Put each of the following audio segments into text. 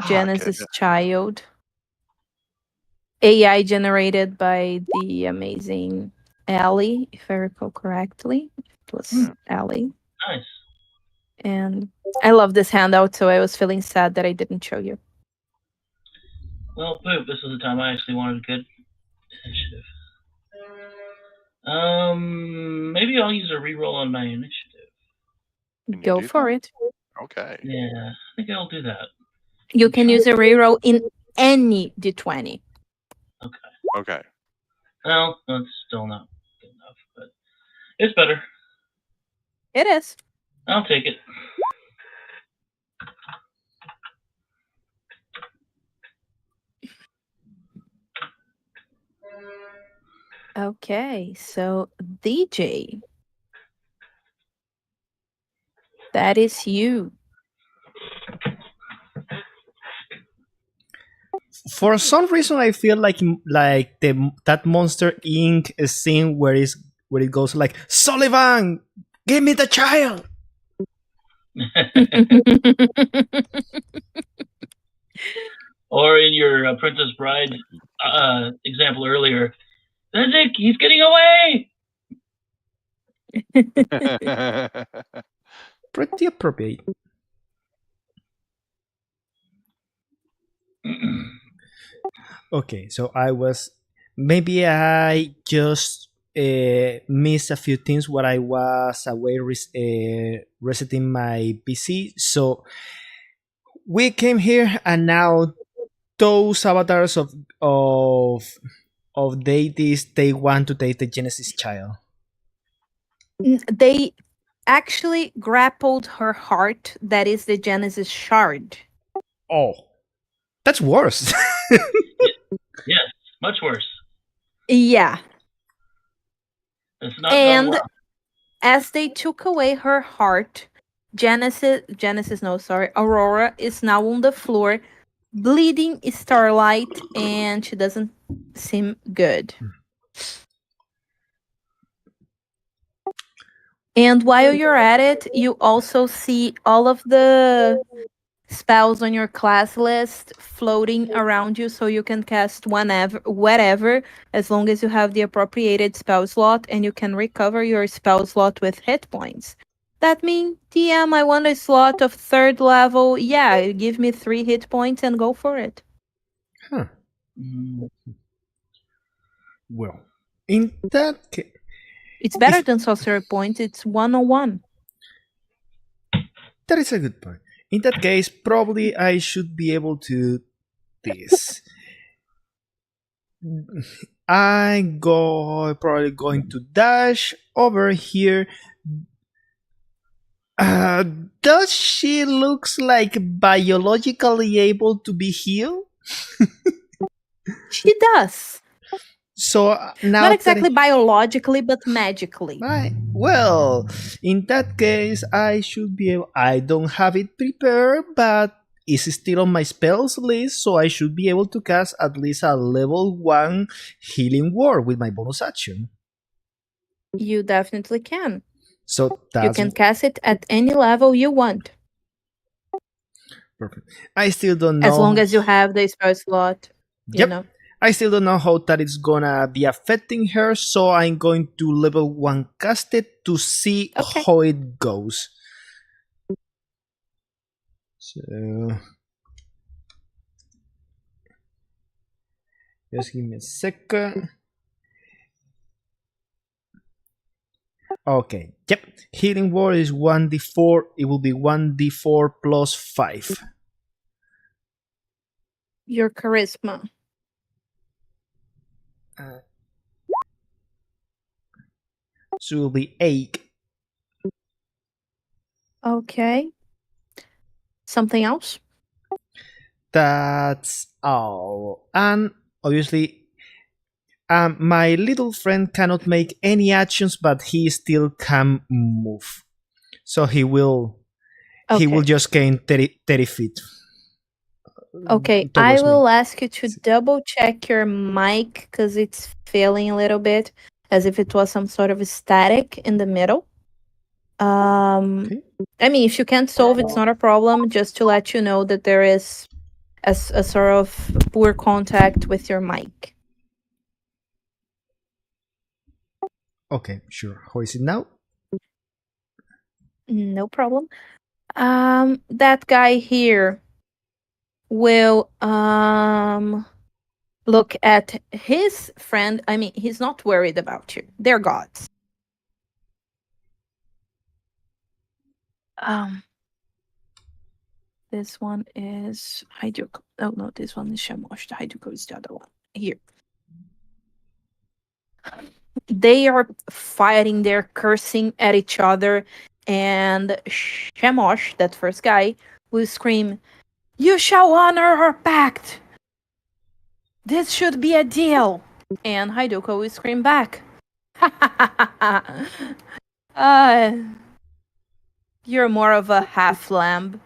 Genesis child. AI generated by the amazing Ellie, if I recall correctly. It was Ellie. Nice. And I love this handout, so I was feeling sad that I didn't show you. Well, Poop, this was the time I actually wanted a good initiative. Maybe I'll use a reroll on my initiative. Go for it. Okay. Yeah, I think I'll do that. You can use a reroll in any D20. Okay. Well, it's still not good enough, but it's better. It is. I'll take it. Okay, so DJ. That is you. For some reason, I feel like that Monster Inc. scene where it goes like, Sullivan, give me the child. Or in your Princess Bride example earlier, Benedict, he's getting away. Pretty appropriate. Okay, so maybe I just missed a few things while I was away resetting my PC. So we came here, and now those avatars of deities, they want to take the Genesis child. They actually grappled her heart. That is the Genesis shard. Oh, that's worse. Yes, much worse. Yeah. It's not and as they took away her heart, Aurora is now on the floor, bleeding starlight, and she doesn't seem good. And while you're at it, you also see all of the spells on your class list floating around you, so you can cast whatever, as long as you have the appropriated spell slot, and you can recover your spell slot with hit points. That means, DM, I want a slot of 3rd level. Yeah, give me 3 hit points and go for it. Huh. Well, in that case... It's better than sorcery points. It's 101. That is a good point. In that case, probably I should be able to do this. I'm probably going to dash over here. Does she looks like biologically able to be healed? She does. So now not exactly biologically, but magically. Right. Well, in that case, I should be able. I don't have it prepared, but it's still on my spells list, so I should be able to cast at least a level 1 healing word with my bonus action. You definitely can. So you can cast it at any level you want. Perfect. I still don't know. As long as you have the spell slot. Yep. You know. I still don't know how that is gonna be affecting her, so I'm going to level 1 cast it to see how it goes. So just give me a second. Okay, yep. Healing word is 1d4. It will be 1d4 plus 5. Your charisma. So it will be 8. Okay. Something else? That's all. And obviously, my little friend cannot make any actions, but he still can move. So he will just gain 30 feet. Okay, I will ask you to double check your mic because it's failing a little bit, as if it was some sort of static in the middle. I mean, if you can't solve, it's not a problem. Just to let you know that there is as a sort of poor contact with your mic. Okay, sure. How is it now? No problem. That guy here will look at his friend. I mean, he's not worried about you. They're gods. Um, this one is Haiduko. Oh no, this one is Shamosh. The Haiduko is the other one. Here. They are fighting, they're cursing at each other, and Shamosh, that first guy, will scream, "You shall honor our pact! This should be a deal!" And Haiduko will scream back, uh, "You're more of a half lamb."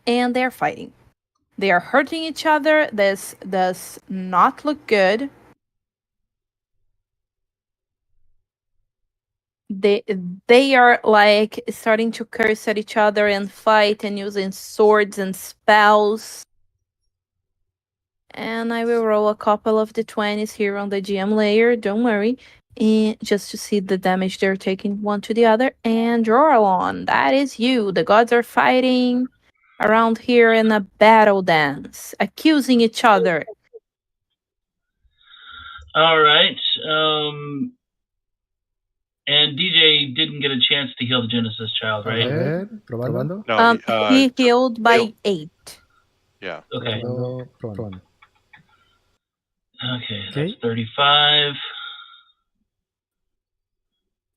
And they're fighting. They are hurting each other. This does not look good. They are like starting to curse at each other and fight and using swords and spells. And I will roll a couple of the 20s here on the GM layer, don't worry. And just to see the damage they're taking one to the other. And Joralon, that is you. The gods are fighting around here in a battle dance, accusing each other. All right. And DJ didn't get a chance to heal the Genesis child, right? Probando. No, He healed by 8. yeah. Okay. Probando. Okay, that's 35.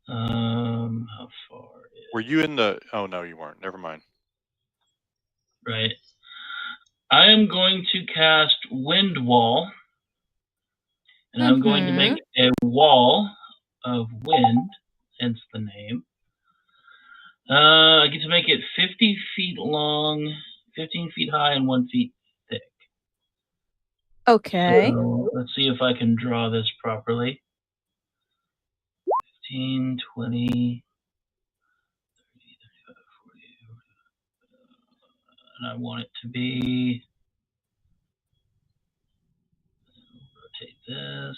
How far? Were you in the? Oh no, you weren't. Never mind. Right. I am going to cast Wind Wall, and I'm going to make a wall of wind, hence the name. I get to make it 50 feet long, 15 feet high, and 1 feet thick. Okay. So let's see if I can draw this properly. 15, 20, 30, 35, 40. And I want it to be. Rotate this.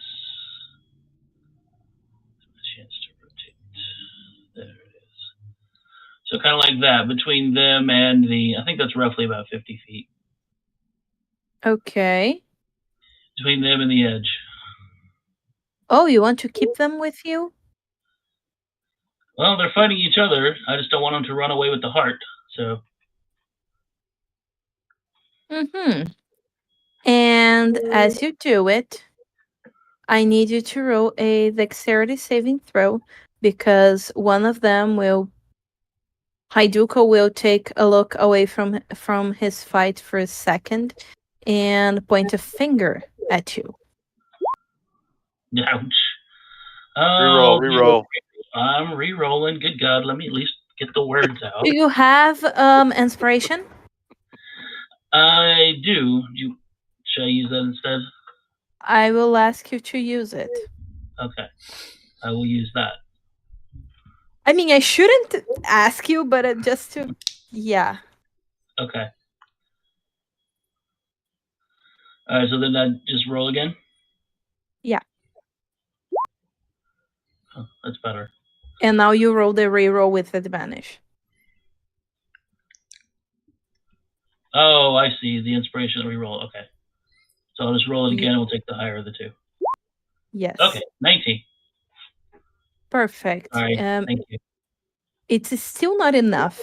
A chance to rotate. There it is. So kind of like that between them and the. I think that's roughly about 50 feet. Okay. Between them and the edge. Oh, you want to keep them with you? Well, they're fighting each other. I just don't want them to run away with the heart. So. And as you do it, I need you to roll a dexterity saving throw because one of them will. Haiduko will take a look away from his fight for a second and point a finger at you. Ouch. Reroll. I'm re-rolling. Good God, let me at least get the words out. Do you have inspiration? I do. Should I use that instead? I will ask you to use it. Okay. I will use that. I mean, I shouldn't ask you, but just to... Yeah. Okay. All right, so then I just roll again? Yeah. Oh, that's better. And now you roll the reroll with advantage. Oh, I see. The inspiration reroll. Okay. So I'll just roll it again and we'll take the higher of the two. Yes. Okay, 19. Perfect. All right, thank you. It's still not enough.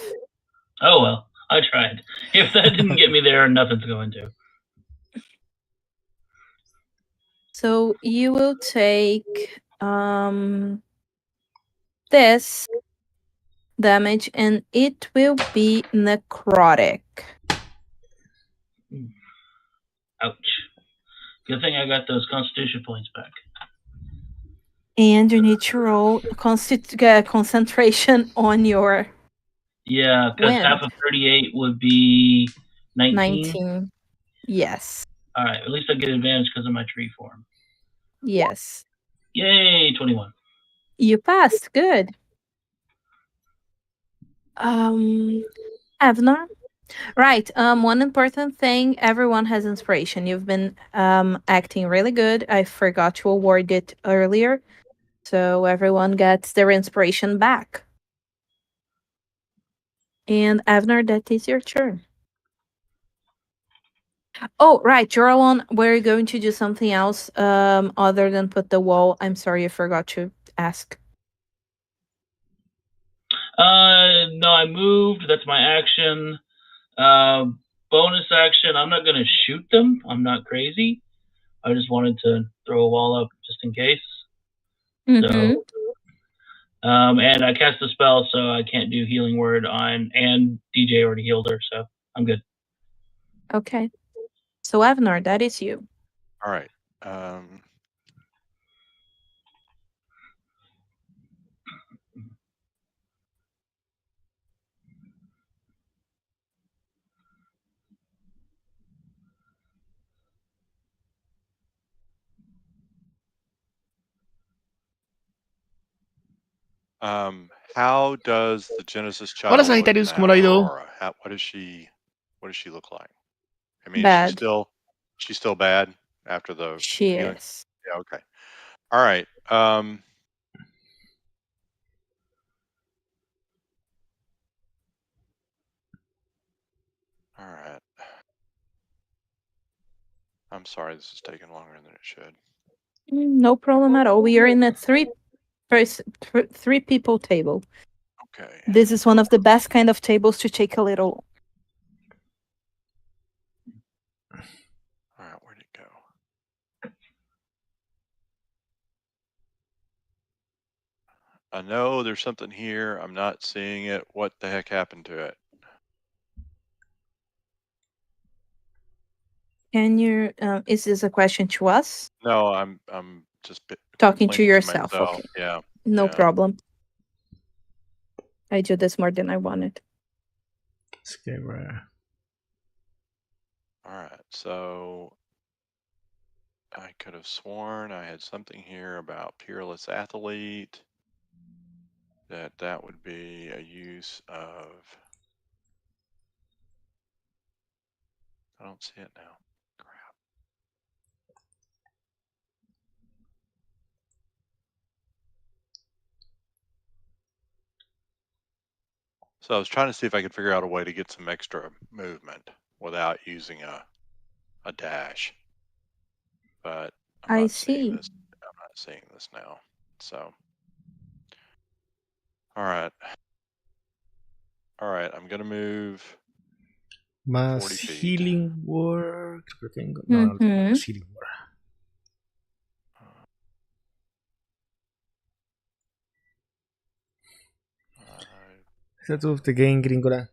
Oh, well, I tried. If that didn't get me there, nothing's going to. So you will take this damage and it will be necrotic. Ouch. Good thing I got those constitution points back. And you need to roll concentration on your Yeah, because half of 38 would be 19. Yes. All right, at least I get advantage because of my tree form. Yes. Yay, 21. You passed. Good. Avnar? Right. One important thing, everyone has inspiration. You've been acting really good. I forgot to award it earlier. So everyone gets their inspiration back. And Avner, that is your turn. Oh, right. You're alone. We're going to do something else other than put the wall. I'm sorry, I forgot to ask. No, I moved. That's my action. Bonus action. I'm not gonna shoot them. I'm not crazy. I just wanted to throw a wall up just in case. Mm-hmm. So, and I cast a spell, so I can't do healing word on. And DJ already healed her, so I'm good. Okay. So Avner, that is you. All right. How does the Genesis child Hola, look Sagitarius, now, ¿cómo lo ha ido? Aurora? What does she look like? I mean, Bad. she's still bad after the She healing? is. Yeah, okay. All right. All right. I'm sorry this is taking longer than it should. No problem at all. We are in a three people table. Okay. This is one of the best kind of tables to take a little. All right, where'd it go? I know there's something here. I'm not seeing it. What the heck happened to it? Can you? Is this a question to us? No, I'm just Talking to complaining to yourself. myself. Okay. Yeah. No Yeah. problem. I do this more than I wanted. It's okay, bro. All right. So I could have sworn I had something here about peerless athlete. That would be a use of. I don't see it now. Crap. So I was trying to see if I could figure out a way to get some extra movement without using a dash. But I'm I not see. seeing this. I'm not seeing this now. So all right. All right, I'm gonna move 40 Más feet. healing word. Creo que tengo. No, no tengo más healing word. Set of the game, gringola.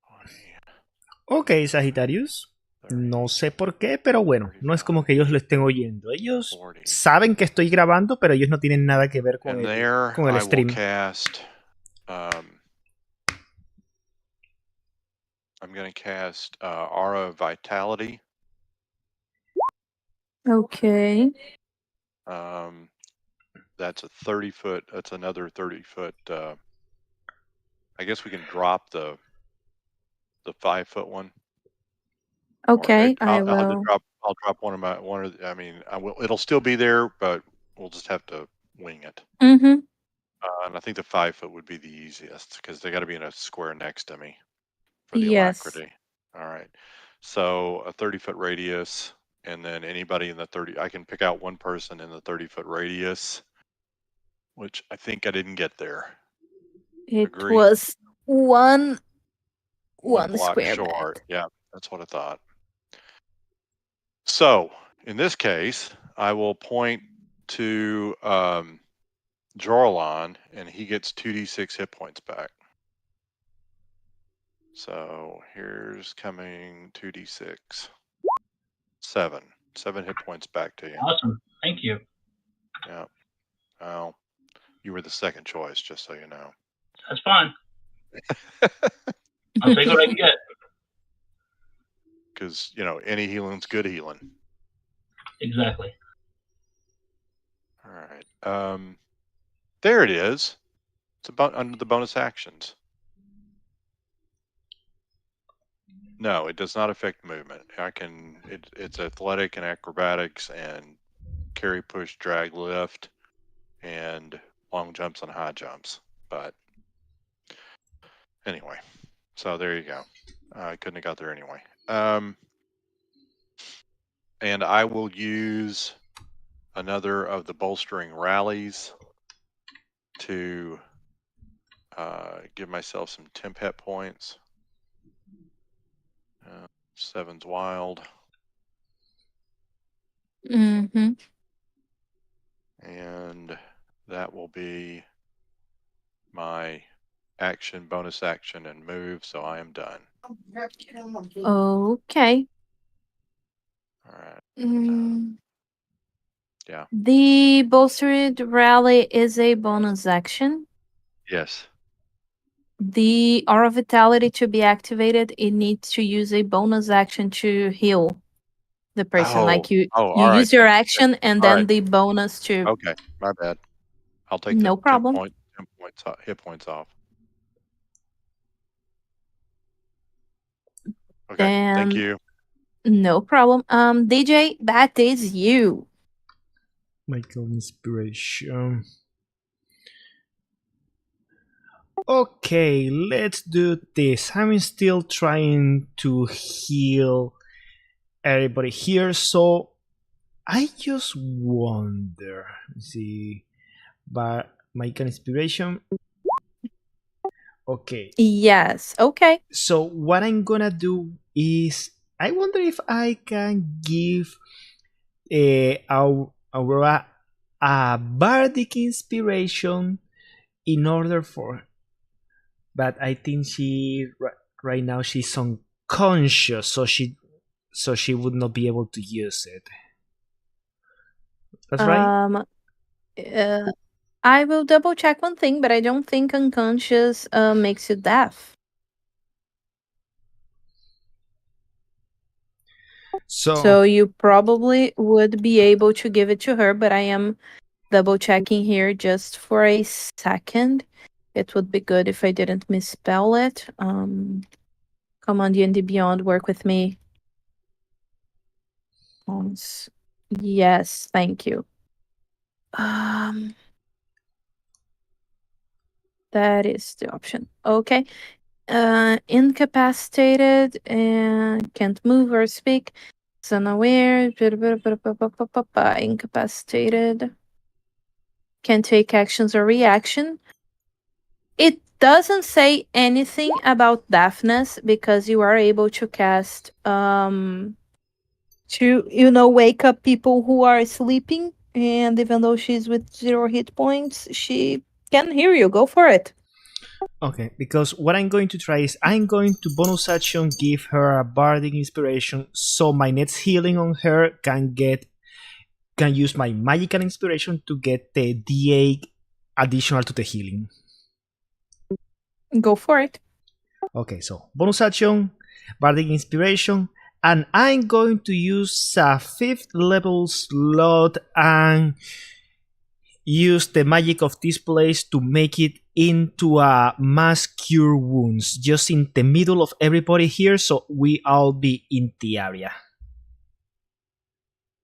20, Ok, Sagitarius. 30, No sé por qué, pero bueno, no es como que ellos lo estén oyendo. Ellos 40. saben que estoy grabando, pero ellos no tienen nada que ver con And el, there con el I will stream. cast. I'm going to cast Aura of Vitality. Okay. That's a 30-foot. That's another 30-foot. I guess we can drop the 5-foot one. Okay, I'll drop one of my I mean, I will. It'll still be there, but we'll just have to wing it. Mm-hmm. And I think the 5-foot would be the easiest because they got to be in a square next to me for the Yes. alacrity. All right. So a 30-foot radius, and then anybody in the 30. I can pick out one person in the 30-foot radius, which I think I didn't get there. It Agree. was one block square short. back. Yeah, that's what I thought. So in this case, I will point to Jorlon, and he gets 2d6 hit points back. So here's coming 2d6. 7 hit points back to you. Awesome. Thank you. Yeah. Well, you were the second choice, just so you know. That's fine. I'll take what I can get. Because, any healing's good healing. Exactly. All right. There it is. It's about under the bonus actions. No, it does not affect movement. It's athletic and acrobatics and carry, push, drag, lift, and long jumps and high jumps. But anyway, so there you go. I couldn't have got there anyway. And I will use another of the bolstering rallies to give myself some temp hit points. 7's wild. Mm-hmm. And that will be my action, bonus action, and move. So I am done. Okay. All right. Mm. Yeah. The bolstered rally is a bonus action. Yes. The aura vitality to be activated, it needs to use a bonus action to heal the person. Like you all right. use your Then. action and All then right. the bonus to. Okay. My bad. I'll take No the 10 problem. points, hit points off. Okay. Thank Then you. no problem. DJ, that is you. Michael inspiration. Okay, let's do this. I'm still trying to heal everybody here, so I just wonder. Let's see, but Michael inspiration. Okay. Yes. Okay. So what I'm gonna do is I wonder if I can give Aurora a bardic inspiration in order for, but I think right now she's unconscious, so she would not be able to use it. That's right. I will double check one thing, but I don't think unconscious makes you deaf. So you probably would be able to give it to her, but I am double checking here just for a second. It would be good if I didn't misspell it. Come on, D&D Beyond, work with me. Yes, thank you. That is the option. Okay. Incapacitated and can't move or speak. Is unaware. Incapacitated. Can take actions or reaction. It doesn't say anything about deafness because you are able to cast to wake up people who are sleeping, and even though she's with 0 hit points, she can hear you. Go for it. Okay, because what I'm going to try is I'm going to bonus action give her a bardic inspiration, so my next healing on her can use my magical inspiration to get the D8 additional to the healing. Go for it. Okay, so bonus action, bardic inspiration, and I'm going to use a 5th level slot and use the magic of this place to make it into a mass cure wounds, just in the middle of everybody here, so we all be in the area.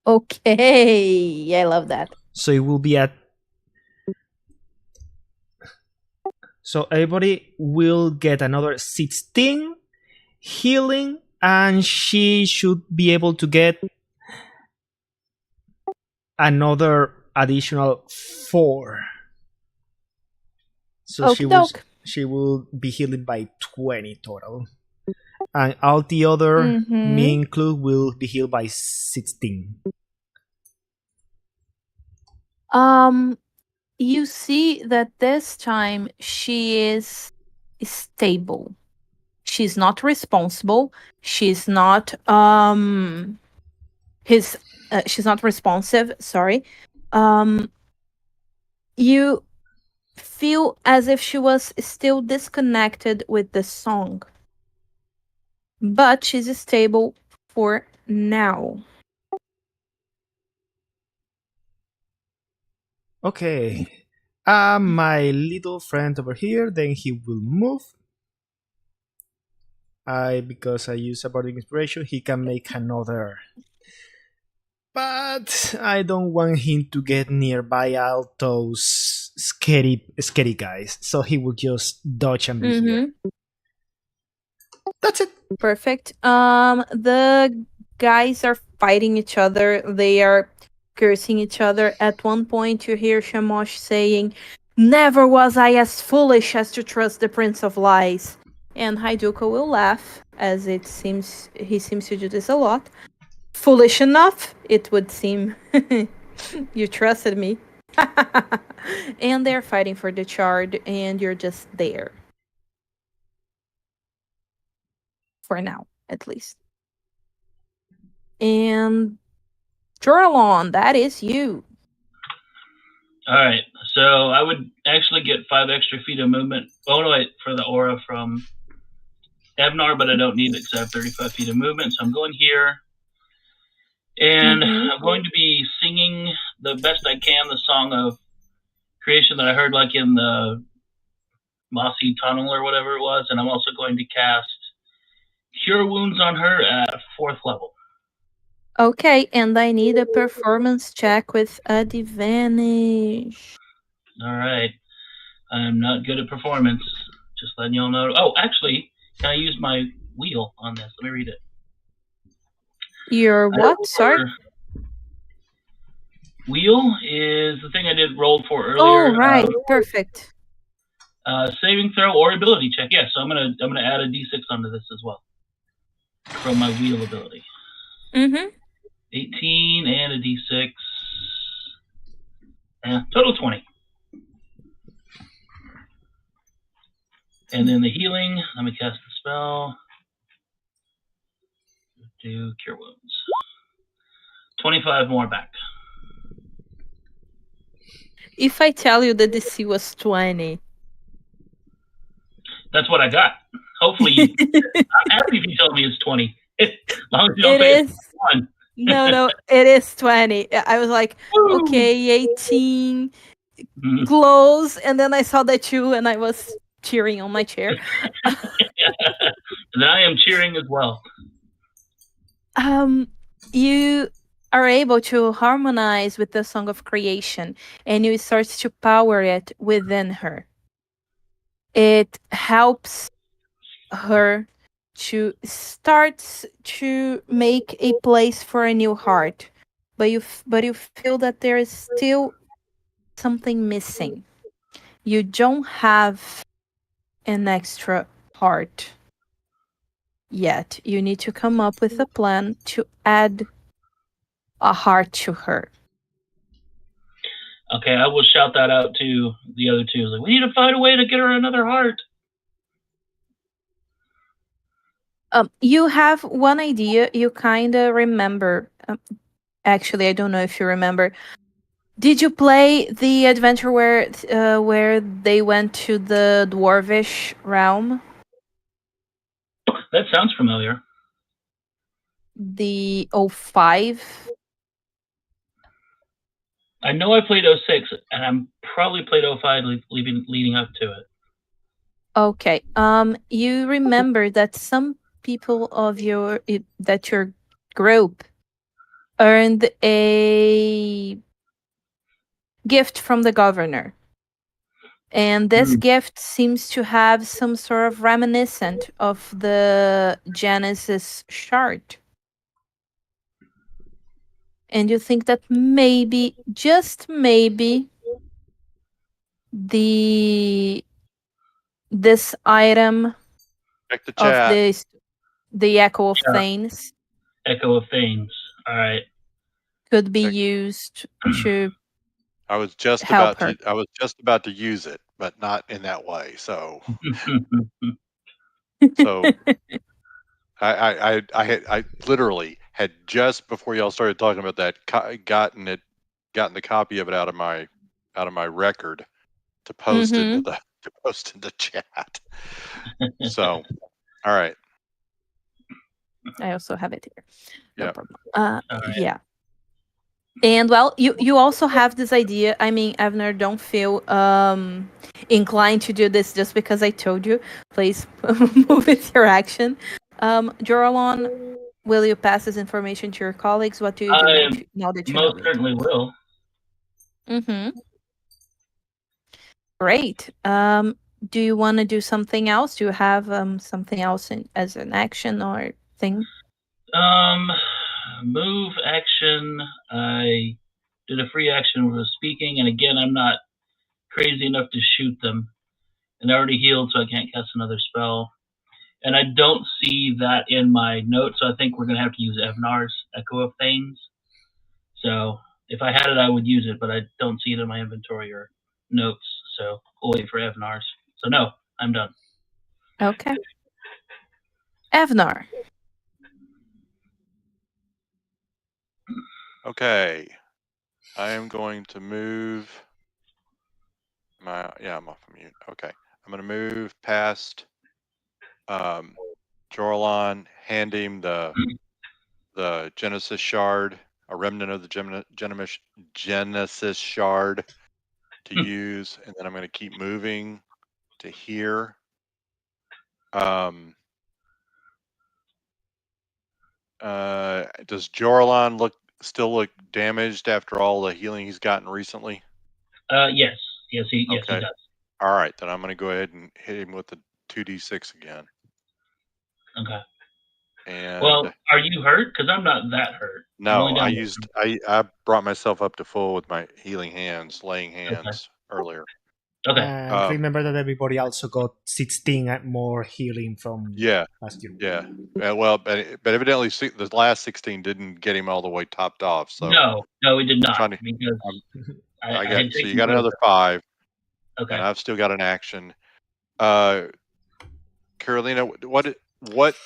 Okay, I love that. So it will be at. So everybody will get another 16 healing, and she should be able to get another additional 4. So she will be healing by 20 total. And all the other, me include, will be healed by 16. You see that this time she is stable. She's not responsible. She's not she's not responsive, sorry. You feel as if she was still disconnected with the song. But she's stable for now. Okay. My little friend over here, then he will move. because I use a bardic inspiration, he can make another. But I don't want him to get nearby all those scary guys. So he will just dodge and be here. That's it. Perfect. The guys are fighting each other. They are cursing each other. At one point, you hear Shamosh saying, "Never was I as foolish as to trust the Prince of Lies." And Haiduka will laugh, as it seems he seems to do this a lot. Foolish enough, it would seem. You trusted me. And they're fighting for the shard, and you're just there. For now, at least. And Jorlon, that is you. All right. So I would actually get 5 extra feet of movement. Oh, no, wait, for the aura from Evnar, but I don't need it because I have 35 feet of movement. So I'm going here. And I'm going to be singing the best I can the song of creation that I heard like in the mossy tunnel or whatever it was. And I'm also going to cast Cure Wounds on her at 4th level. Okay, and I need a performance check with advantage. All right. I'm not good at performance. Just letting y'all know. Oh, actually, can I use my wheel on this? Let me read it. Your what? Sorry? Wheel is the thing I did rolled for earlier. Oh, right. Perfect. Saving throw or ability check. Yeah, so I'm gonna add a d6 onto this as well from my wheel ability. 18 and a d6. Total 20. And then the healing. Let me cast the spell. Do Cure Wounds. 25 more back. If I tell you the DC was 20. That's what I got. Hopefully, I'm happy if you tell me it's 20. As long as you don't say it's 1. No, it is 20. I was like, woo! Okay, 18, close, and then I saw that 2, and I was cheering on my chair. And I am cheering as well. You are able to harmonize with the Song of Creation, and you start to power it within her. It helps her to start to make a place for a new heart, but you feel that there is still something missing. You don't have an extra heart yet. You need to come up with a plan to add a heart to her. Okay, I will shout that out to the other two. Like, we need to find a way to get her another heart. You have one idea. You kind of remember. Actually, I don't know if you remember. Did you play the adventure where they went to the Dwarvish realm? That sounds familiar. The 05? I know I played 06, and I'm probably played 05 leading up to it. Okay. You remember that some people of your group earned a gift from the governor. And this gift seems to have some sort of reminiscent of the Genesis shard. And you think that maybe, just maybe, this item of the Echo of Thanes. Echo of Thanes. All right. Could be used to I was just about to use it, but not in that way. So, I literally had just before y'all started talking about that gotten the copy of it out of my record to post into the chat. So, all right. I also have it here. No Yep. problem. Yeah. And well, you also have this idea. I mean, Avner, don't feel inclined to do this just because I told you. Please move with your action. Joralon, will you pass this information to your colleagues? What do you do I now that you know most it? certainly will. Mm-hmm. Great. Do you want to do something else? Do you have something else as an action or thing? Move action. I did a free action with speaking, and again, I'm not crazy enough to shoot them. And I already healed, so I can't cast another spell. And I don't see that in my notes, so I think we're going to have to use Evnar's Echo of Thanes. So if I had it, I would use it, but I don't see it in my inventory or notes, so we'll wait for Evnar's. So no, I'm done. Okay. Evnar. Okay. I am going to move I'm off mute. Okay. I'm going to move past Joralon, hand him the Genesis shard, a remnant of the Genesis shard to use, and then I'm going to keep moving to here. Does Joralon still look damaged after all the healing he's gotten recently? Yes, he does. All right, then I'm going to go ahead and hit him with the 2d6 again. Okay. And well, are you hurt? Because I'm not that hurt. No, I brought myself up to full with my healing hands, laying hands earlier. Okay. Remember that everybody also got 16 more healing from last year. Yeah. Well, but evidently the last 16 didn't get him all the way topped off. So no, it did not. So you got another 5. Okay. And I've still got an action. Carolina, what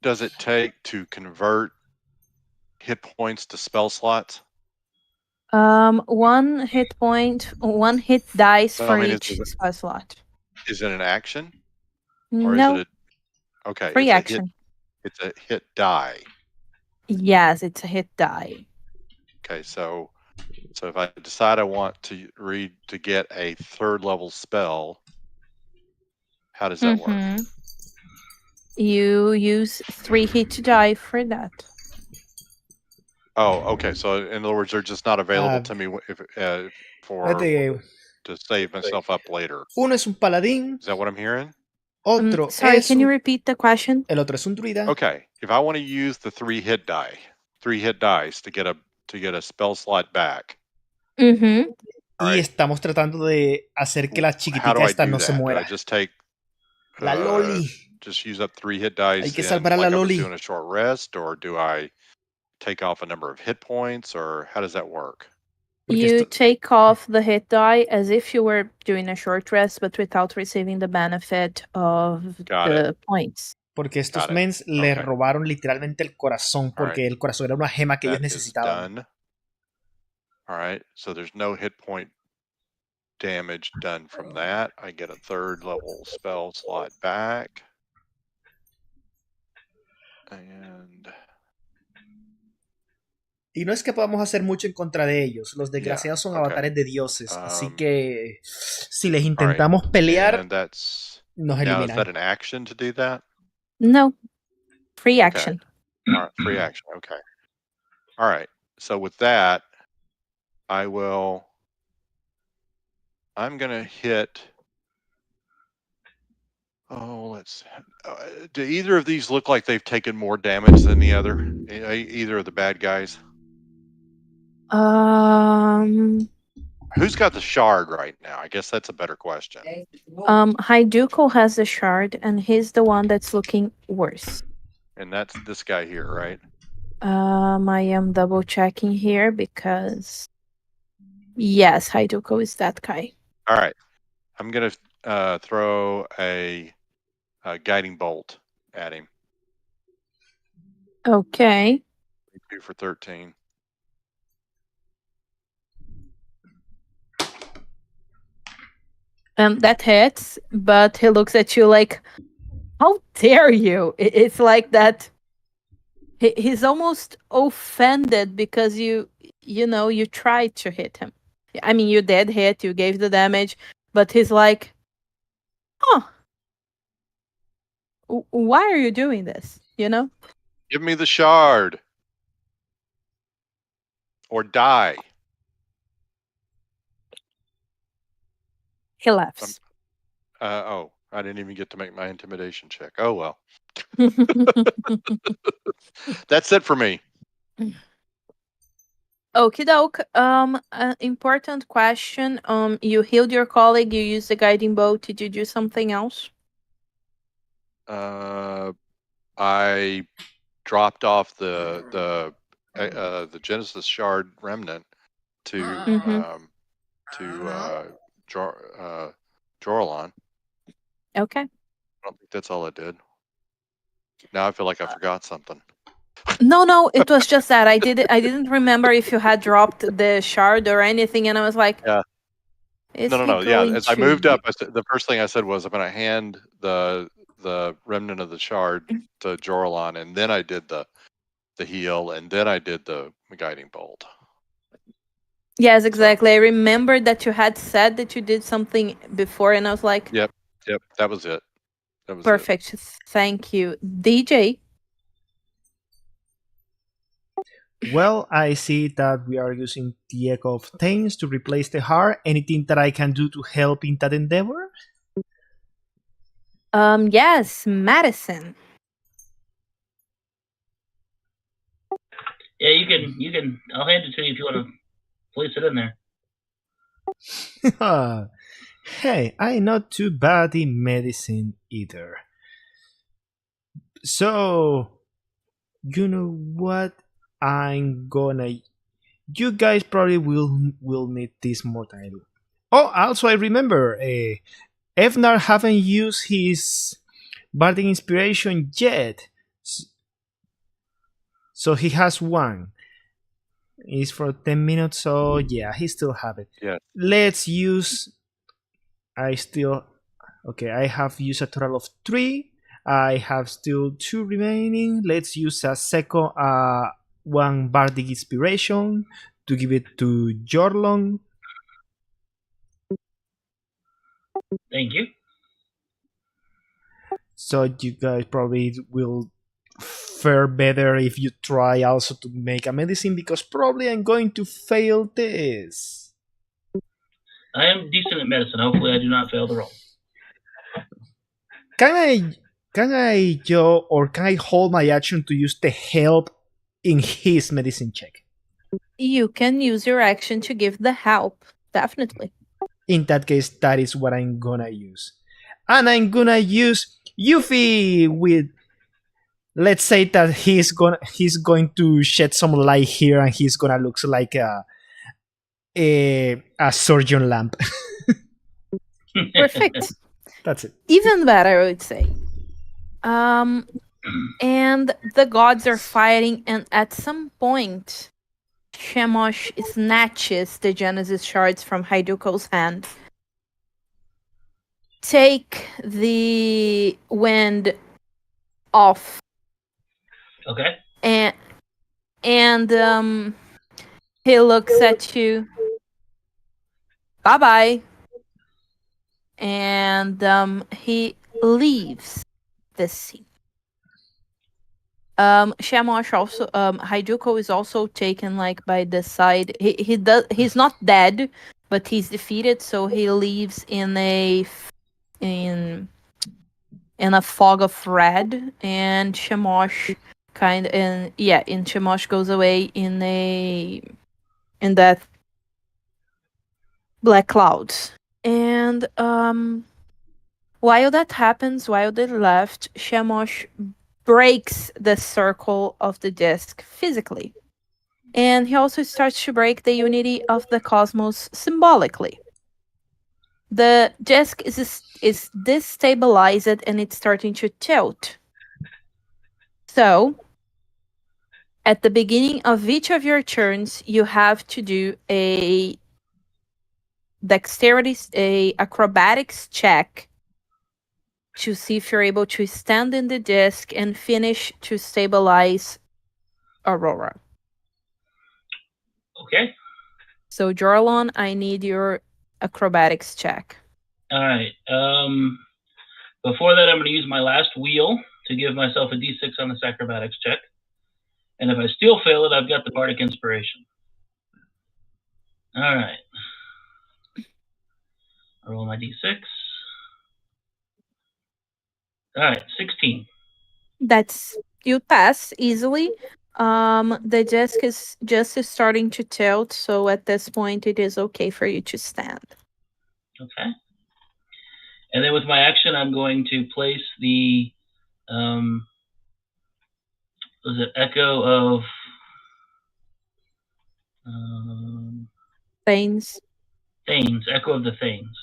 does it take to convert hit points to spell slots? 1 hit point, 1 hit dice for each spell slot. Is it an action? Or no. Is it okay? Free action. It's a hit die. Yes, it's a hit die. Okay, so if I decide I want to get a 3rd level spell, how does that work? You use 3 hit die for that. Oh, okay. So in other words, they're just not available to me to save myself up later. Uno es un paladín. Is that what I'm hearing? Otro sorry, can you repeat the question? El otro es un druida. Okay. If I want to use the 3 hit dice to get a spell slot back. Mm-hmm. Y estamos tratando de hacer que la chiquitica esta no se muera. Do I just take la Loli. Just use up 3 hit dice. Hay que salvar a la Loli. Doing a short rest, or do I take off a number of hit points, or how does that work? You take off the hit die as if you were doing a short rest, but without receiving the benefit of the points. Porque estos mens le robaron literalmente el corazón, porque el corazón era una gema que ellos necesitaban. All right, so there's no hit point damage done from that. I get a 3rd level spell slot back. And y no es que podamos hacer mucho en contra de ellos. Los desgraciados son avatares de dioses. Así que si les intentamos pelear, nos eliminan. Is that an action to do that? No. Free action. All right, free action. Okay. All right. So with that, I'm going to hit. Do either of these look like they've taken more damage than the other? Either of the bad guys? Who's got the shard right now? I guess that's a better question. Haiduko has the shard, and he's the one that's looking worse. And that's this guy here, right? I am double checking here because yes, Haiduko is that guy. All right, I'm gonna throw a guiding bolt at him. Okay. 2 for 13. That hits, but he looks at you like, how dare you? It's like that. He's almost offended because you you tried to hit him. I mean, you did hit, you gave the damage, but he's like, huh, why are you doing this? Give me the shard. Or die. He laughs. Oh, I didn't even get to make my intimidation check. Oh, well. That's it for me. Okie doke. Important question. You healed your colleague. You used the guiding bolt. Did you do something else? I dropped off the Genesis shard remnant to Joralon. Okay. I don't think that's all I did. Now I feel like I forgot something. No, it was just that I didn't remember if you had dropped the shard or anything, and I was like, Yeah. Is No. he Yeah, going as I to moved up, the first thing I said was I'm going to hand the remnant of the shard to Joralon, and then I did the heal, and then I did the guiding bolt. Yes, exactly. I remembered that you had said that you did something before, and I was like, Yep, that was it. Perfect. Thank you. DJ? Well, I see that we are using the Echo of Things to replace the heart. Anything that I can do to help in that endeavor? Yes, medicine. Yeah, you can. I'll hand it to you if you want to place it in there. Hey, I'm not too bad in medicine either. So, you know what? I'm gonna. You guys probably will need this more than I do. Oh, also I remember, Evnar haven't used his bardic inspiration yet, so he has one. It's for 10 minutes, so yeah, he still have it. Yeah. Let's use. I still. Okay, I have used a total of 3. I have still 2 remaining. Let's use a second, one bardic inspiration to give it to Jorlon. Thank you. So you guys probably will fare better if you try also to make a medicine, because probably I'm going to fail this. I am decent at medicine. Hopefully, I do not fail the roll. Can I hold my action to use the help in his medicine check? You can use your action to give the help. Definitely. In that case, that is what I'm gonna use. And I'm gonna use Yuffie with, let's say that he's going to shed some light here, and he's gonna look like a surgeon lamp. Perfect. That's it. Even better, I would say. And the gods are fighting, and at some point, Shemosh snatches the Genesis shards from Haiduko's hand. Take the wind off. Okay. And he looks at you. Bye-bye. And he leaves the scene. Shamosh also, Haiduko is also taken like by the side. He's not dead, but he's defeated, so he leaves in a fog of red, and Shamosh Shamosh goes away in that black clouds. And while that happens, while they left, Shamosh breaks the circle of the disc physically. And he also starts to break the unity of the cosmos symbolically. The disc is destabilized, and it's starting to tilt. So, at the beginning of each of your turns, you have to do a acrobatics check to see if you're able to stand in the disc and finish to stabilize Aurora. Okay. So, Jorlon, I need your acrobatics check. All right. Before that, I'm going to use my last wheel to give myself a d6 on this acrobatics check. And if I still fail it, I've got the bardic inspiration. All right. I roll my d6. All right, 16. You pass easily. The desk is just starting to tilt, so at this point, it is okay for you to stand. Okay. And then with my action, I'm going to place the echo of Thanes. Thanes, echo of the Thanes,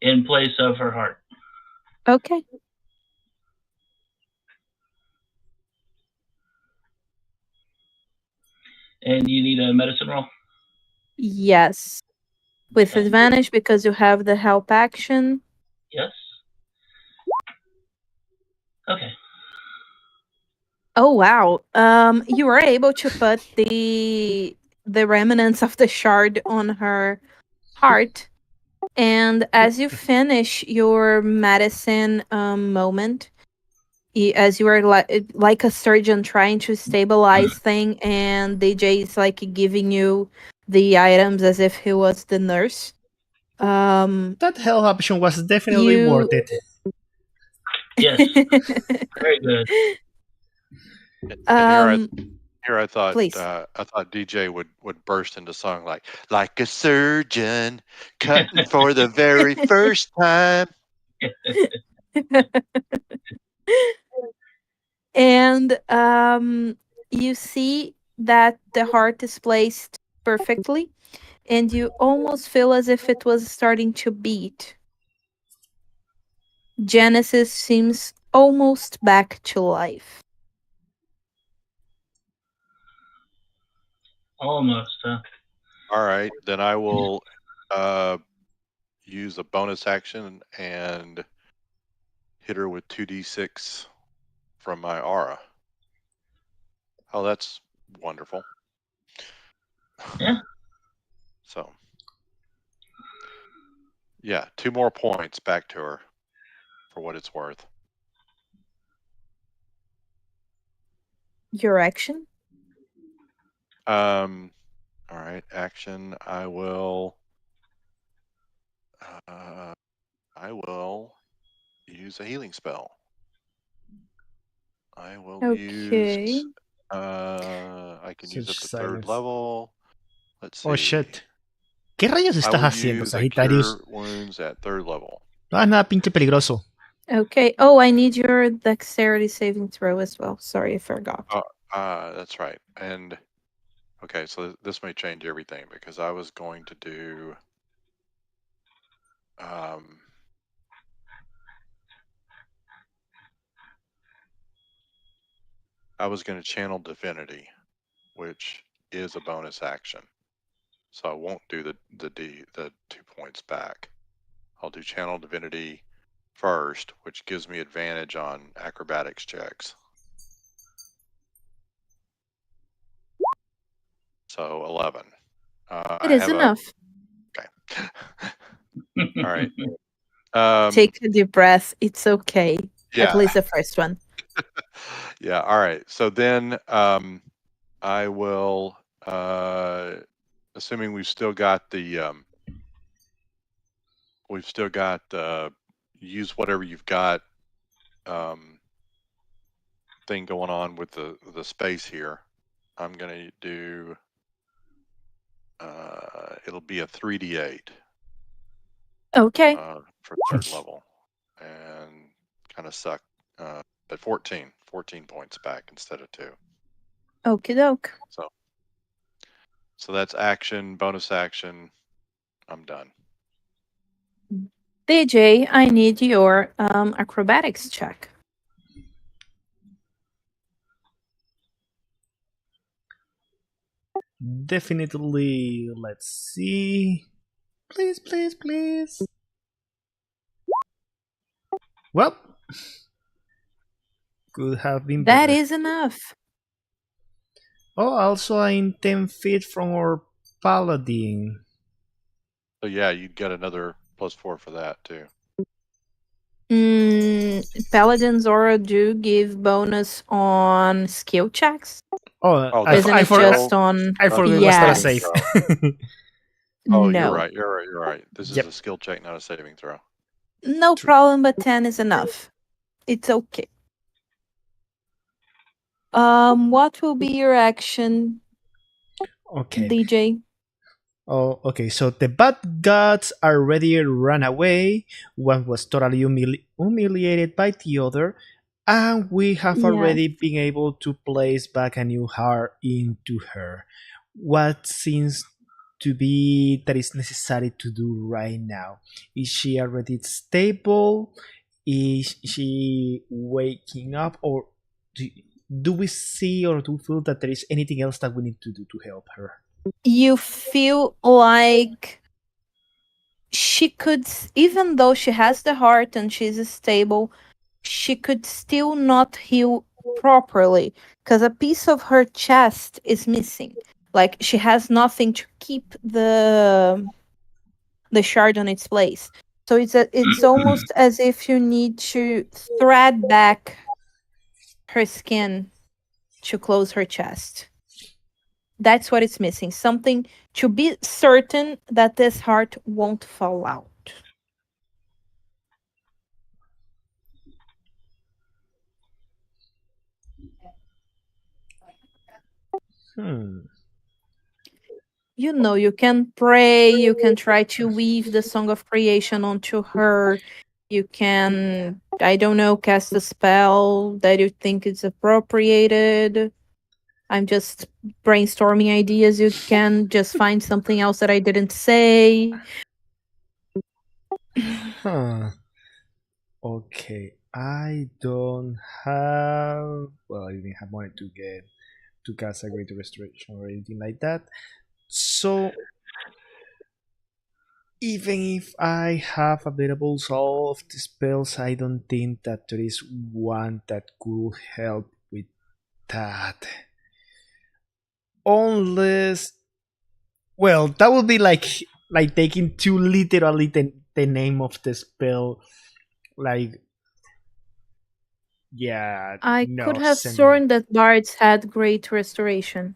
in place of her heart. Okay. And you need a medicine roll? Yes. With Okay. advantage because you have the help action. Yes. Okay. Oh wow. You were able to put the remnants of the shard on her heart. And as you finish your medicine moment, as you are like a surgeon trying to stabilize thing, and DJ is like giving you the items as if he was the nurse. That help option was definitely You worth it. Yes. Very good. And here I thought please. DJ would burst into song like a surgeon cutting for the very first time. And you see that the heart is placed perfectly, and you almost feel as if it was starting to beat. Genesis seems almost back to life. Almost, huh? All right, then I will use a bonus action and hit her with 2d6 from my aura. Oh, that's wonderful. Yeah. So, yeah, 2 more points back to her for what it's worth. Your action? All right, action. I will use a healing spell. I will use. Okay. I can use Such up to 3rd silence. level. Let's see. Oh shit. ¿Qué rayos I estás will haciendo, use a Sagitarius? cure wounds at 3rd level. No es nada pinche peligroso. Okay. Oh, I need your dexterity saving throw as well. Sorry, I forgot. That's right. And okay, so this may change everything because I was going to do. I was going to channel divinity, which is a bonus action. So I won't do the 2 points back. I'll do channel divinity first, which gives me advantage on acrobatics checks. So 11. It is enough. Okay. All right. Take a deep breath. It's okay. Yeah. At least the first one. Yeah. All right. So then I will, assuming we've still got use whatever you've got thing going on with the space here. I'm going to do, it'll be a 3d8. Okay. For 3rd level, and kind of suck. But 14 points back instead of 2. Okie doke. So that's action, bonus action. I'm done. DJ, I need your acrobatics check. Definitely. Let's see. Please, please, please. Well, could have been better. That is enough. Oh, also I'm 10 feet from our paladin. So yeah, you'd get another +4 for that too. Paladin's aura do give bonus on skill checks. Oh, Oh, I, that's Isn't a I, it for, just skill. on? I That's forgot it a was not a saving Yes. save. throw. Oh, you're No. right. You're right. This is Yep. a skill check, not a saving throw. No True. problem, but 10 is enough. It's okay. What will be your action, Okay. DJ? Oh, okay. So the bad gods already ran away. One was totally humiliated by the other, and we have Yeah. already been able to place back a new heart into her. What seems to be that is necessary to do right now? Is she already stable? Is she waking up, or do we see or do we feel that there is anything else that we need to do to help her? You feel like she could, even though she has the heart and she's stable, she could still not heal properly because a piece of her chest is missing. Like she has nothing to keep the shard on its place. So it's almost as if you need to thread back her skin to close her chest. That's what it's missing. Something to be certain that this heart won't fall out. Hmm. You know, you can pray, you can try to weave the song of creation onto her. You can, I don't know, cast a spell that you think is appropriated. I'm just brainstorming ideas. You can just find something else that I didn't say. Huh. Okay. I don't have. Well, I didn't have money to get to cast a great restoration or anything like that. So even if I have available all of the spells, I don't think that there is one that could help with that. Unless, well, that would be like taking too literally the name of the spell. Like, yeah, I could no, have send me. sworn that bards had great restoration.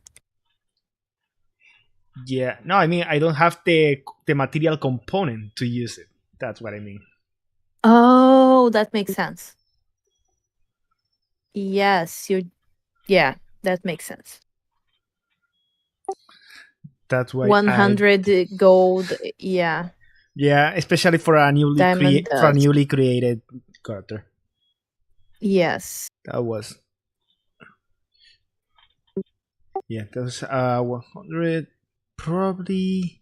Yeah, no, I mean I don't have the material component to use it. That's what I mean. Oh, that makes sense. Yes, you. Yeah, that makes sense. That's why I 100 gold. Yeah, yeah, especially for a diamond dust. newly created character. Yes. That was yeah, that was 100 probably.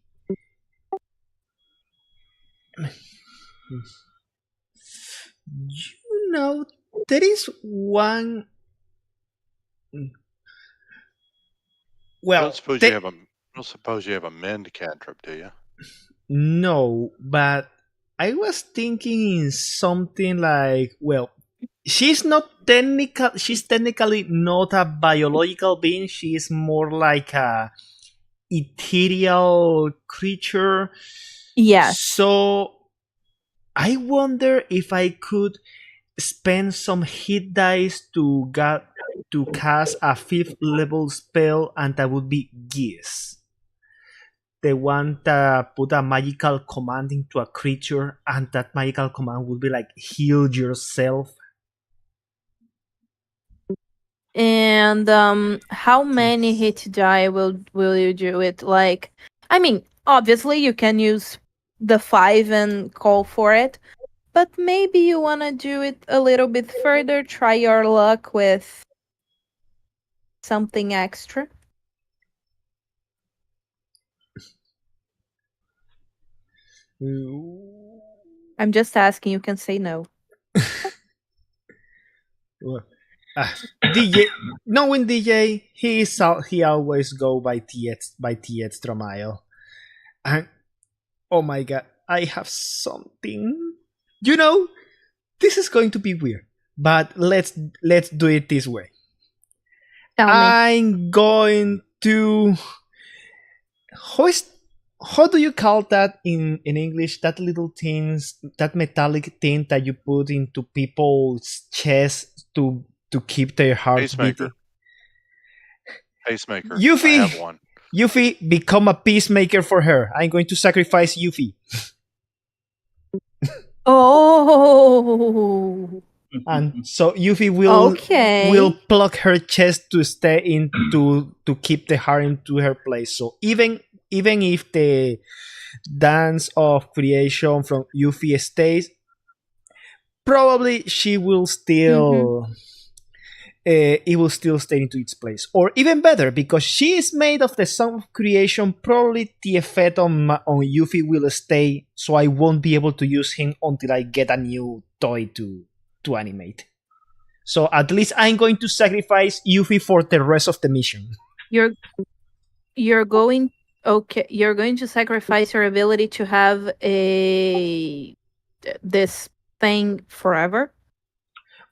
You know, there is one. I don't Well, suppose you have a. I don't suppose you have a mend cantrip, do you? no, but I was thinking in something like, well, she's technically not a biological being, she is more like a ethereal creature. Yes. So I wonder if I could spend some hit dice to cast a fifth level spell, and that would be Geese, the one that put a magical command into a creature, and that magical command would be like heal yourself. And how many hit die will you do it? Like, I mean, obviously you can use the 5 and call for it, but maybe you want to do it a little bit further, try your luck with something extra. I'm just asking, you can say no. Well, DJ, knowing DJ, he always go by the extra mile. And oh my god, I have something. You know, this is going to be weird, but let's do it this way. Tell me. I'm going to. How is how do you call that in English? That little things, that metallic thing that you put into people's chest to keep their hearts Pacemaker. beating. Pacemaker. I Yuffie, have one. Yuffie, become a peacemaker for her. I'm going to sacrifice Yuffie, Oh, and so Yuffie will okay. plug her chest to stay in to keep the heart into her place. So even if the dance of creation from Yuffie stays, probably she will still it will still stay into its place. Or even better, because she is made of the sum of creation, probably the effect on Yuffie will stay, so I won't be able to use him until I get a new toy to animate. So at least I'm going to sacrifice Yuffie for the rest of the mission. You're going okay. You're going to sacrifice your ability to have this thing forever.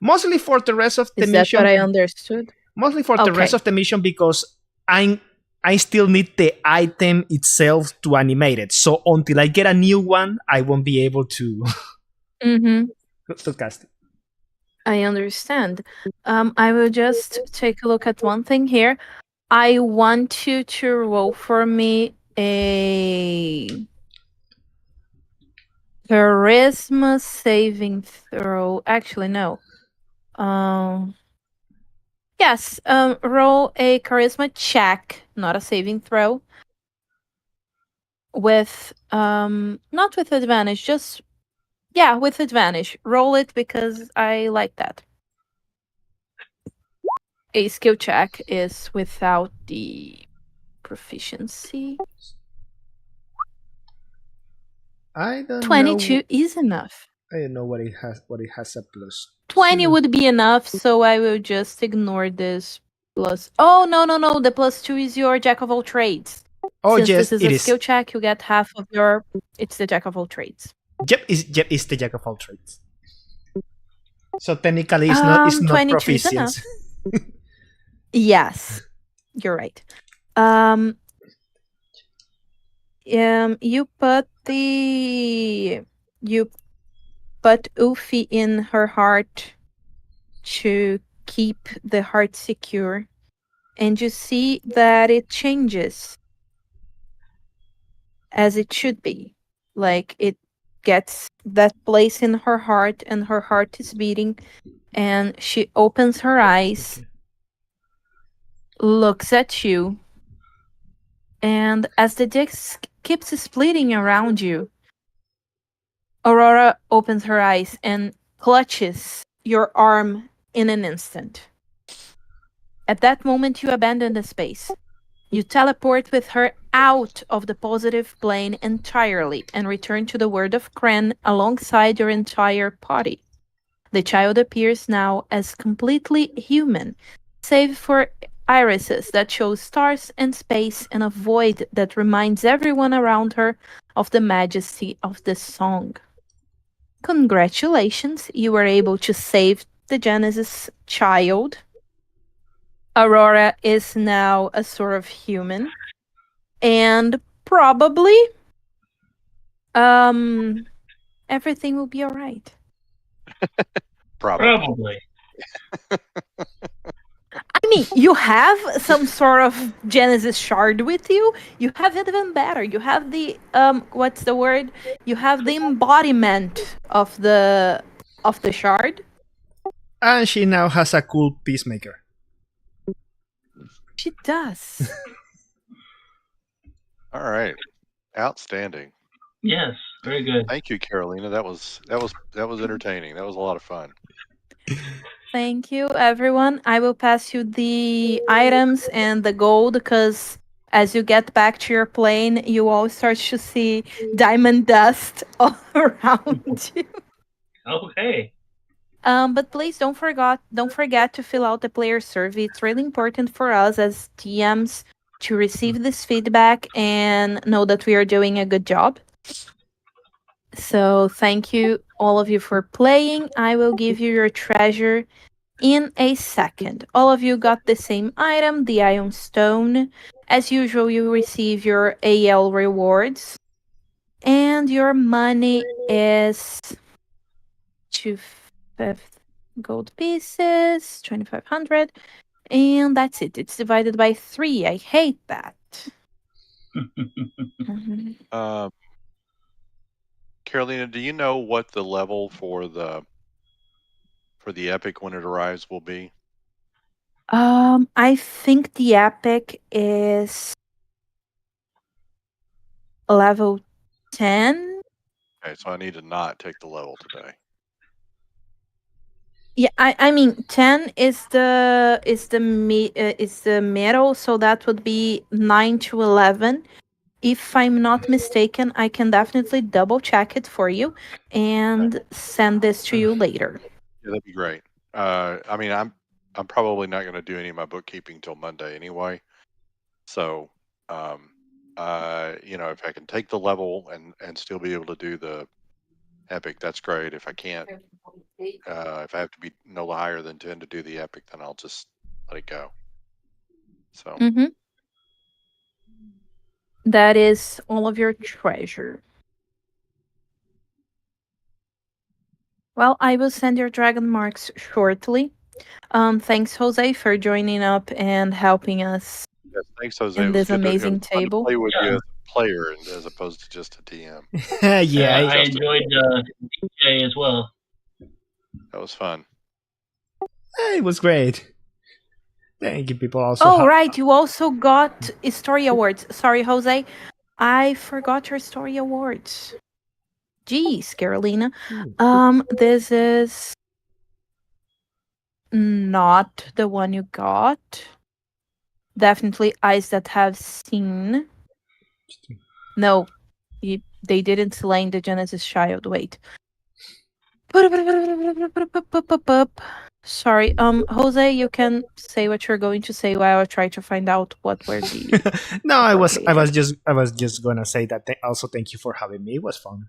Mostly for the rest of the Is that what mission. I understood? Mostly for the rest Okay. of the mission, because I still need the item itself to animate it. So until I get a new one, I won't be able to Mm-hmm. to cast it. I understand. I will just take a look at one thing here. I want you to roll for me a charisma saving throw. Actually, no. Yes. Roll a charisma check, not a saving throw. With not with advantage, just with advantage. Roll it because I like that. A skill check is without the proficiency. I don't 22 know. is enough. I don't know what it has. What it has a plus. 20 would be enough, so I will just ignore this plus. Oh, no. The plus 2 is your jack of all trades. Oh Since yes, this is it a is. skill check, you get half of your. It's the jack of all trades. Yep, is the jack of all trades. So technically, it's not 22 is enough. proficiency. Yes, you're right. You put Uffie in her heart to keep the heart secure, and you see that it changes as it should be. Like it gets that place in her heart, and her heart is beating, and she opens her eyes, looks at you, and as the disc keeps splitting around you, Aurora opens her eyes and clutches your arm in an instant. At that moment, you abandon the space. You teleport with her out of the positive plane entirely and return to the world of Kren alongside your entire party. The child appears now as completely human, save for irises that show stars and space and a void that reminds everyone around her of the majesty of this song. Congratulations, you were able to save the Genesis child. Aurora is now a sort of human. And probably everything will be alright. Probably. I mean, you have some sort of Genesis shard with you. You have it even better. You have the what's the word? You have the embodiment of the shard. And she now has a cool peacemaker. She does. All right. Outstanding. Yes, very good. Thank you, Carolina. That was entertaining. That was a lot of fun. Thank you, everyone. I will pass you the items and the gold because as you get back to your plane, you all start to see diamond dust all around you. Okay. But please don't forget to fill out the player survey. It's really important for us as TMs to receive this feedback and know that we are doing a good job. So thank you all of you for playing. I will give you your treasure in a second. All of you got the same item, the Ion Stone. As usual, you receive your AL rewards. And your money is 250 gold pieces, 2,500. And that's it. It's divided by 3. I hate that. Mhm. Carolina, do you know what the level for the epic when it arrives will be? I think the epic is level 10. Okay, so I need to not take the level today. Yeah, I mean 10 is the middle, so that would be 9 to 11. If I'm not mistaken, I can definitely double check it for you and send this to you later. Yeah, that'd be great. I mean, I'm probably not going to do any of my bookkeeping till Monday anyway. So, if I can take the level and still be able to do the epic, that's great. If I can't, if I have to be no higher than 10 to do the epic, then I'll just let it go. So, Mm-hmm. That is all of your treasure. Well, I will send your dragon marks shortly. Thanks, Jose, for joining up and helping us yes, thanks, Jose. in It was this good. It was amazing fun to table. play with you Yeah, as a player and as opposed to just a DM. Yeah, I enjoyed DJ as well. That was fun. it was great. Thank you, people. Also, Oh, right. You also got story awards. Sorry, Jose. I forgot your story awards. Jeez, Carolina. This is not the one you got. Definitely eyes that have seen. No, they didn't slay the Genesis child. Wait. Sorry, Jose, you can say what you're going to say while I try to find out what were the no, appropriators. I was just gonna say that. Also, thank you for having me. It was fun.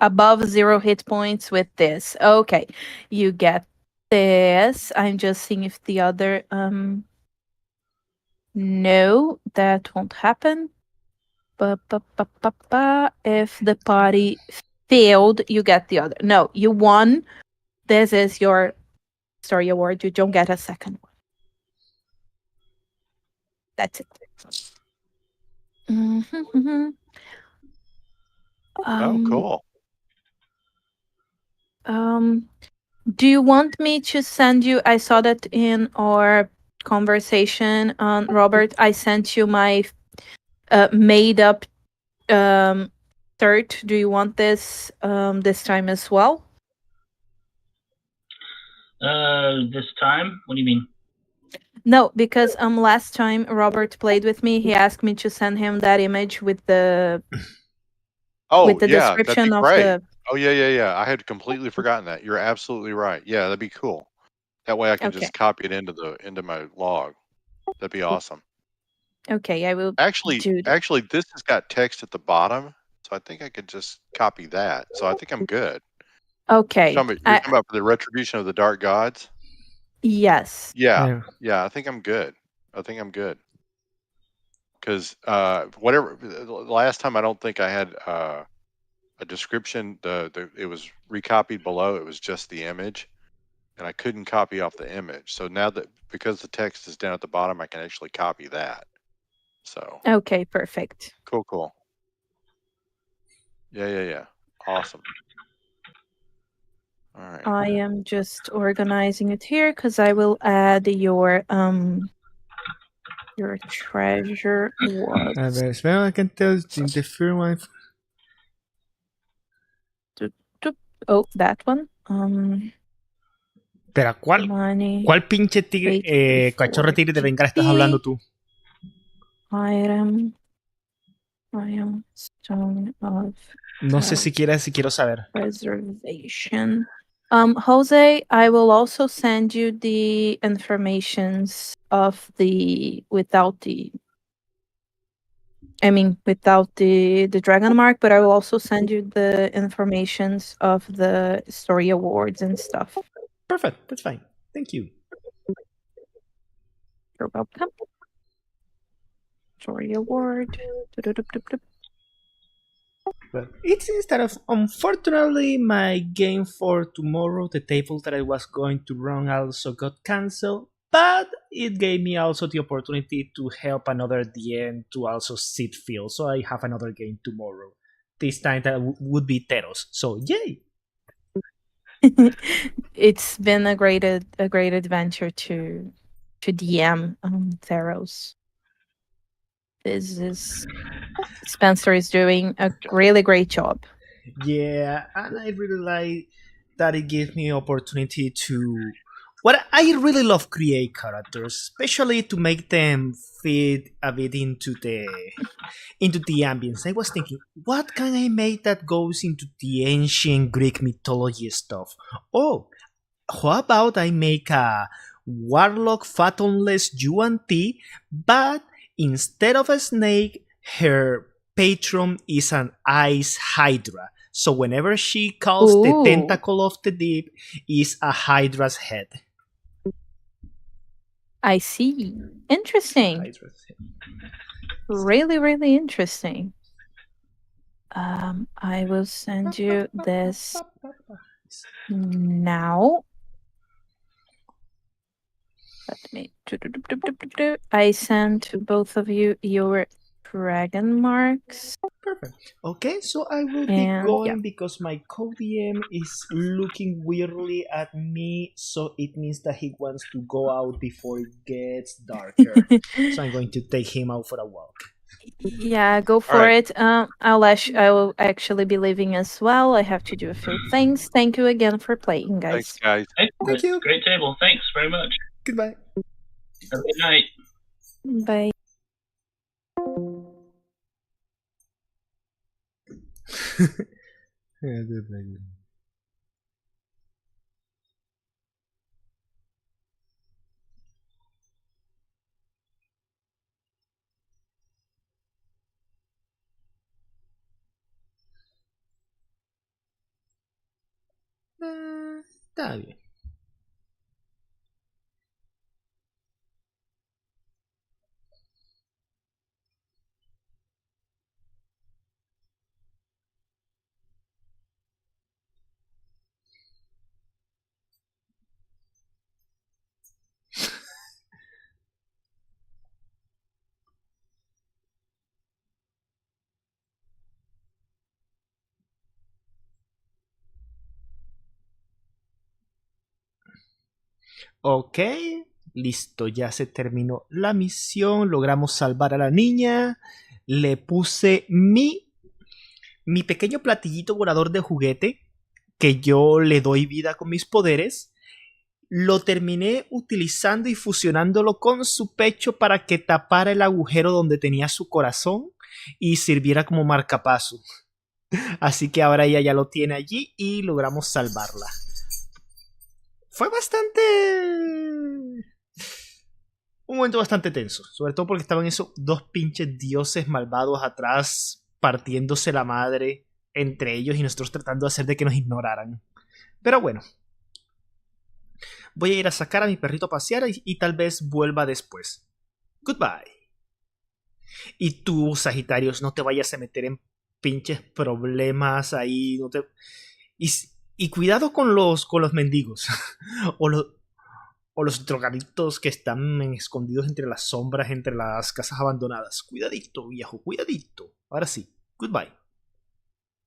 Above 0 hit points with this. Okay, you get this. I'm just seeing if the other no, that won't happen. If the party failed, you get the other. No, you won. This is your story award. You don't get a second one. That's it. Mhm. Oh, um, cool. um, do you want me to send you? I saw that in our conversation, Robert. I sent you my made up um, shirt. Do you want this this time as well? This time? What do you mean? No, because last time Robert played with me, he asked me to send him that image with the Oh, yeah, that'd be description of great. the. Oh, yeah. I had completely forgotten that. You're absolutely right. Yeah, that'd be cool. That way I can Okay. just copy it into my log. That'd be awesome. Okay, I will Actually, do that. actually, this has got text at the bottom, so I think I could just copy that. So I think I'm good. Okay. You're talking about for the retribution of the dark gods? Yes. Yeah, I think I'm good. I think I'm good. Because whatever the last time, I don't think I had a description. It was recopied below. It was just the image, and I couldn't copy off the image. So now that because the text is down at the bottom, I can actually copy that. So Okay, perfect. cool. Yeah. Awesome. All right. I am just organizing it here because I will add your treasure was A ver, espera, I can tell the first one. oh that one. Espera, Money ¿cuál pinche tigre, cachorro tigre de bengala estás hablando tú? Item stone of No sé si quiero saber. preservation. Jose, I will also send you the informations of the without the I mean, without the dragon mark, but I will also send you the informations of the story awards and stuff. Perfect. That's fine. Thank you. You're welcome. Story award. Doop-doop-doop-doop. Well, it's instead of unfortunately my game for tomorrow, the table that I was going to run also got cancelled. But it gave me also the opportunity to help another DM to also sit field, so I have another game tomorrow. This time that would be Teros. So yay! It's been a great adventure to DM Theros. This is Spencer is doing a really great job. Yeah, and I really like that it gives me opportunity to. What I really love create characters, especially to make them fit a bit into the ambience. I was thinking, what can I make that goes into the ancient Greek mythology stuff? Oh, how about I make a warlock fathomless yuan, but instead of a snake, her patron is an ice hydra. So whenever she calls the Ooh. tentacle of the deep, is a hydra's head. I see. Interesting. Hydra's head. Really, really interesting. I will send you this now. Let me. I sent both of you your dragon marks. Perfect. Okay, so I will be And, going yeah. because my co-DM is looking weirdly at me, so it means that he wants to go out before it gets darker. So I'm going to take him out for a walk. Yeah, go for right. it. I will actually be leaving as well. I have to do a few things. Thank you again for playing, Thanks, guys. guys. Excellent. Thank you. Great table. Thanks very much. Goodbye. Have a good night. Bye. Está bien. Ok, listo, ya se terminó la misión, logramos salvar a la niña, le puse mi pequeño platillito volador de juguete, que yo le doy vida con mis poderes, lo terminé utilizando y fusionándolo con su pecho para que tapara el agujero donde tenía su corazón y sirviera como marcapaso. Así que ahora ella ya lo tiene allí y logramos salvarla. Fue bastante... un momento bastante tenso, sobre todo porque estaban esos dos pinches dioses malvados atrás partiéndose la madre entre ellos y nosotros tratando de hacer de que nos ignoraran. Pero bueno, voy a ir a sacar a mi perrito a pasear y tal vez vuelva después. Goodbye. Y tú, Sagitarios, no te vayas a meter en pinches problemas ahí. No te... y cuidado con los mendigos. o los drogadictos que están escondidos entre las sombras, entre las casas abandonadas. Cuidadito, viejo, cuidadito. Ahora sí, goodbye.